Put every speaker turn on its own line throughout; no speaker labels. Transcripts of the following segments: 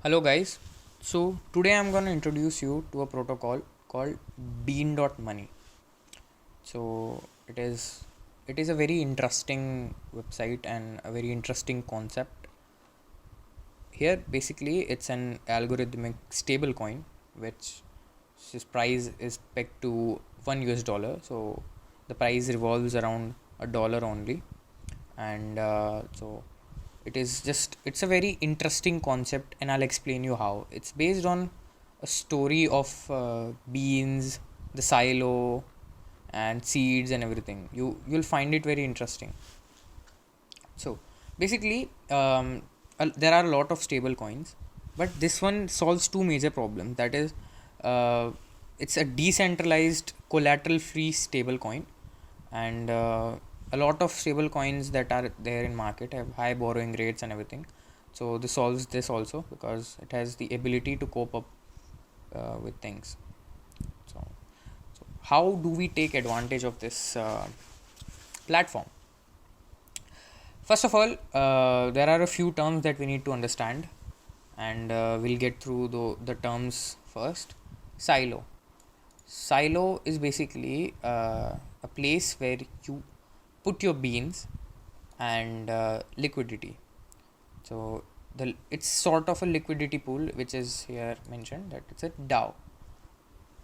Hello guys. So today I'm going to introduce you to a protocol called Bean.money. So it is a very interesting website and a very interesting concept. Here basically it's an algorithmic stable coin which its price is pegged to 1 US dollar. So the price revolves around a dollar only, and it's a very interesting concept, and I'll explain you how. It's based on a story of beans, the silo, and seeds and everything. You'll find it very interesting. So basically, there are a lot of stable coins, but this one solves two major problems. That is, uh, it's a decentralized collateral free stable coin, and a lot of stable coins that are there in market have high borrowing rates and everything. So this solves this also because it has the ability to cope up with things. So, so how do we take advantage of this platform? First of all, there are a few terms that we need to understand, and we'll get through the terms first. Silo. Silo is basically a place where you put your beans and liquidity. So it's sort of a liquidity pool, which is here mentioned that it's a DAO.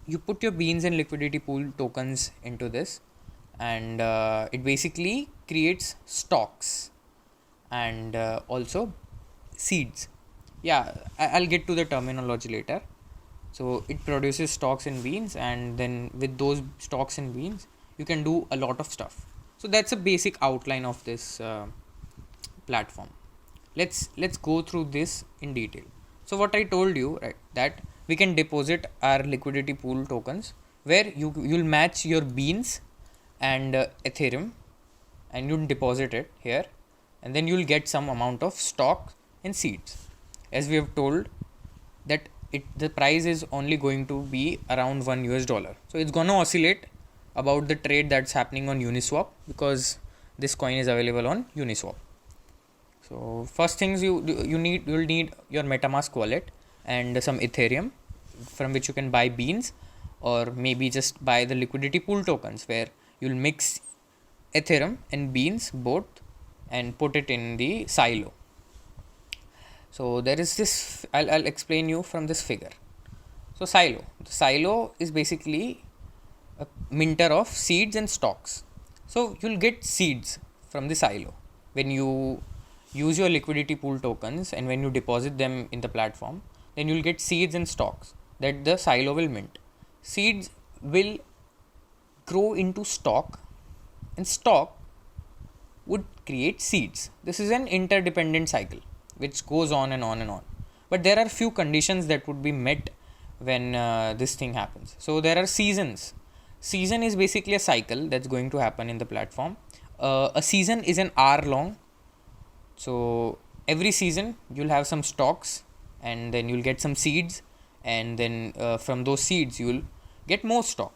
You put your beans and liquidity pool tokens into this, and it basically creates stocks and also seeds. Yeah, I'll get to the terminology later. So it produces stocks and beans, and then with those stocks and beans you can do a lot of stuff. So that's a basic outline of this platform. Let's go through this in detail. So what I told you, right, that we can deposit our liquidity pool tokens where you'll match your beans and ethereum, and you'll deposit it here, and then you'll get some amount of stock and seeds. As we have told that the price is only going to be around 1 US dollar. So it's going to oscillate about the trade that's happening on Uniswap, because this coin is available on Uniswap. So first things you'll need your MetaMask wallet and some Ethereum, from which you can buy beans, or maybe just buy the liquidity pool tokens where you'll mix Ethereum and beans both and put it in the silo. So there is this, I'll explain you from this figure. So the silo is basically a minter of seeds and stocks. So you'll get seeds from the silo when you use your liquidity pool tokens, and when you deposit them in the platform, then you'll get seeds and stocks that the silo will mint. Seeds will grow into stock, and stock would create seeds. This is an interdependent cycle which goes on and on and on. But there are few conditions that would be met when this thing happens. So there are seasons. Season is basically a cycle that's going to happen in the platform. A season is an hour long. So every season you'll have some stocks, and then you'll get some seeds, and then from those seeds you'll get more stock.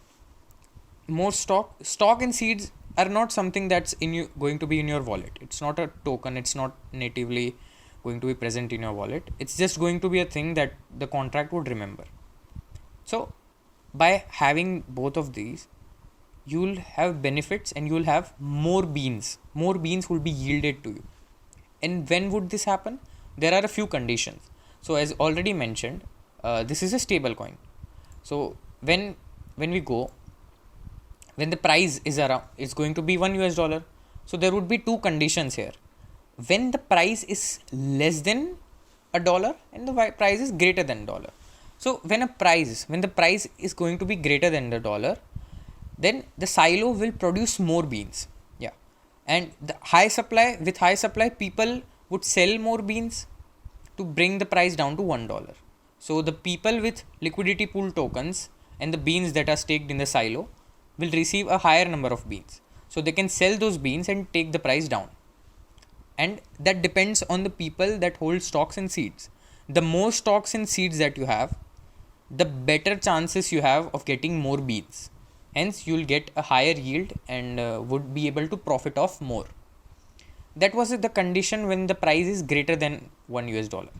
Stock and seeds are not something that's in you going to be in your wallet. It's not a token. It's not natively going to be present in your wallet. It's just going to be a thing that the contract would remember. So by having both of these, you'll have benefits, and you'll have more beans. More beans will be yielded to you. And when would this happen? There are a few conditions. So as already mentioned, this is a stable coin. So when we go, when the price is around, it's going to be 1 US dollar. So there would be two conditions here. When the price is less than a dollar and the price is greater than dollar. So when the price is going to be greater than the dollar, then the silo will produce more beans. Yeah. And with high supply, people would sell more beans to bring the price down to $1. So the people with liquidity pool tokens and the beans that are staked in the silo will receive a higher number of beans. So they can sell those beans and take the price down. And that depends on the people that hold stocks and seeds. The more stocks and seeds that you have, the better chances you have of getting more beans. Hence you'll get a higher yield and would be able to profit off more. That was the condition when the price is greater than 1 US dollar.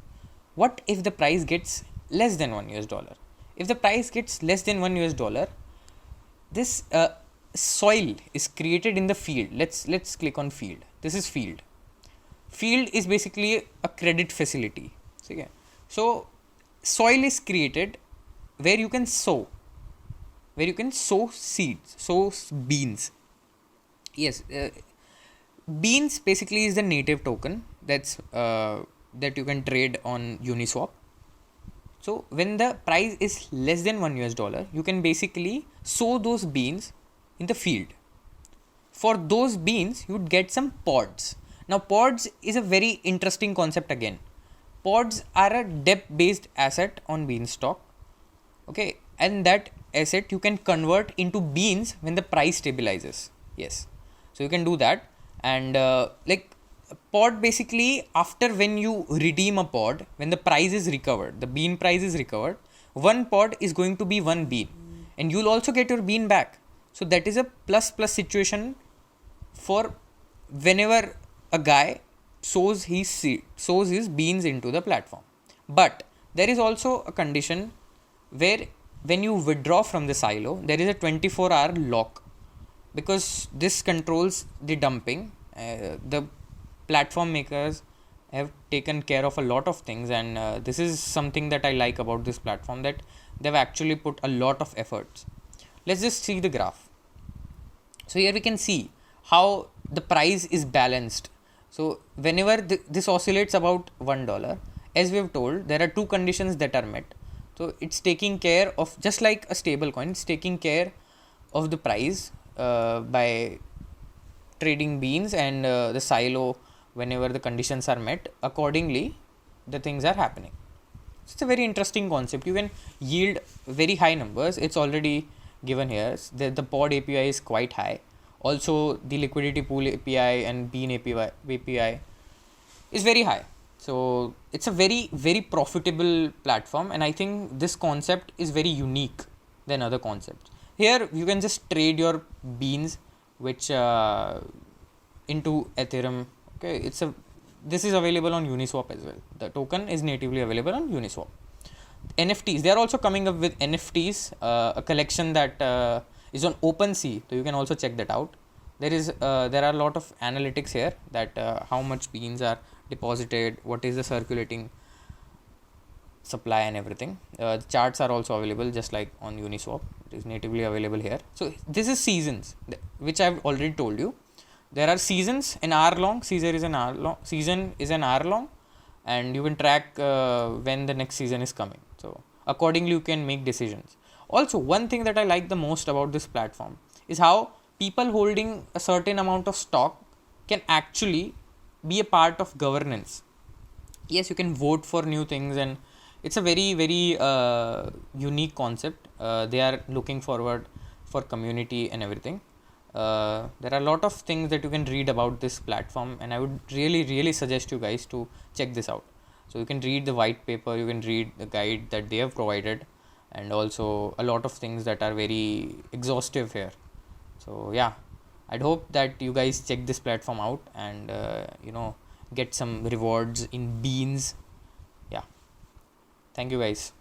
what if the price gets less than $1? If the price gets less than $1, this soil is created in the field. Let's click on field. This is field. Field is basically a credit facility. Okay. So soil is created where you can sow, seeds, sow beans. Yes, beans basically is the native token that you can trade on Uniswap. So when the price is less than $1, you can basically sow those beans in the field. For those beans, you'd get some pods. Now, pods is a very interesting concept again. Pods are a depth-based asset on Beanstalk. Okay, and that asset you can convert into beans when the price stabilizes. Yes, so you can do that. And like pod, basically after when you redeem a pod, when the price is recovered, the bean price is recovered, one pod is going to be one bean, and you'll also get your bean back. So that is a plus situation for whenever a guy sows his beans into the platform. But there is also a condition where when you withdraw from the silo, there is a 24-hour lock, because this controls the dumping. The platform makers have taken care of a lot of things, and this is something that I like about this platform, that they've actually put a lot of efforts. Let's just see the graph. So here we can see how the price is balanced. So whenever this oscillates about $1, as we have told, there are two conditions that are met. So it's taking care of, just like a stable coin, it's taking care of the price by trading beans, and the silo, whenever the conditions are met, accordingly the things are happening. So it's a very interesting concept. You can yield very high numbers. It's already given here. The pod API is quite high. Also the liquidity pool API and bean API is very high. So it's a very, very profitable platform, and I think this concept is very unique than other concepts. Here you can just trade your beans which into Ethereum. Okay, this is available on Uniswap as well. The token is natively available on Uniswap. NFTs, they are also coming up with NFTs, a collection that is on OpenSea, so you can also check that out. There are a lot of analytics here, that how much beans are deposited, what is the circulating supply and everything. The charts are also available just like on Uniswap. It is natively available here. So this is seasons, which I've already told you. There are seasons, an hour long. Season is an hour long, and you can track when the next season is coming. So accordingly you can make decisions. Also, one thing that I like the most about this platform is how people holding a certain amount of stock can actually be a part of governance. Yes, you can vote for new things, and it's a very, very unique concept. They are looking forward for community and everything. There are a lot of things that you can read about this platform, and I would really, really suggest you guys to check this out. So you can read the white paper, you can read the guide that they have provided, and also a lot of things that are very exhaustive here. So yeah, I'd hope that you guys check this platform out, and get some rewards in beans. Yeah, thank you guys.